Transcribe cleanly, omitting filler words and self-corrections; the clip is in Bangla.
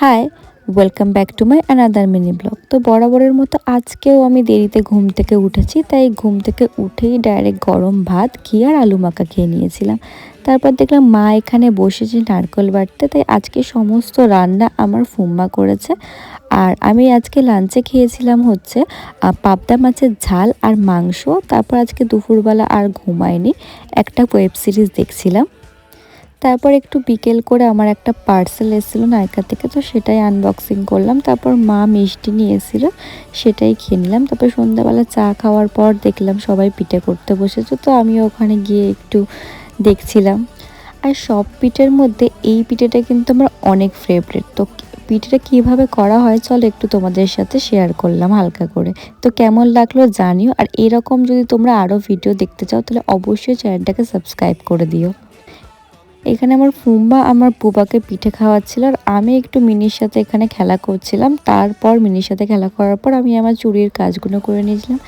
High, welcome back to my another mini blog. তো বরাবরের মতো আজকেও আমি দেরিতে ঘুম থেকে উঠেছি, তাই ঘুম থেকে উঠেই ডাইরেক্ট গরম ভাত ঘি আর আলু মাখা খেয়ে নিয়েছিলাম। তারপর দেখলাম মা এখানে বসেছে নারকেল বাটতে, তাই আজকে সমস্ত রান্না আমার ফুম্মা করেছে। আর আমি আজকে লাঞ্চে খেয়েছিলাম হচ্ছে পাবদা মাছের ঝাল আর মাংস। তারপর আজকে দুপুরবেলা আর ঘুমাইনি, একটা ওয়েব সিরিজ দেখছিলাম। তারপর একটু বিকেল করে আমার একটা পার্সেল এসেছিলো নায়িকা থেকে, তো সেটাই আনবক্সিং করলাম। তারপর মা মিষ্টি নিয়ে এসেছিলো, সেটাই খেয়ে নিলাম। তারপর সন্ধ্যাবেলা চা খাওয়ার পর দেখলাম সবাই পিঠে করতে বসেছে, তো আমিও ওখানে গিয়ে একটু দেখছিলাম। আর সব পিঠের মধ্যে এই পিঠেটা কিন্তু আমার অনেক ফেভারিট। তো পিঠেটা কীভাবে করা হয় চলো একটু তোমাদের সাথে শেয়ার করলাম হালকা করে। তো কেমন লাগলো জানিও, আর এরকম যদি তোমরা আরও ভিডিও দেখতে চাও তাহলে অবশ্যই চ্যানেলটাকে সাবস্ক্রাইব করে দিও। এখানে আমার ফুম্বা আমার বুবাকে পিঠে খাওয়াচ্ছিল, আর আমি একটু মিনির সাথে এখানে খেলা করছিলাম। তারপর মিনির সাথে খেলা করার পর আমি আমার চুড়ির কাজগুলো করে নিয়েছিলাম।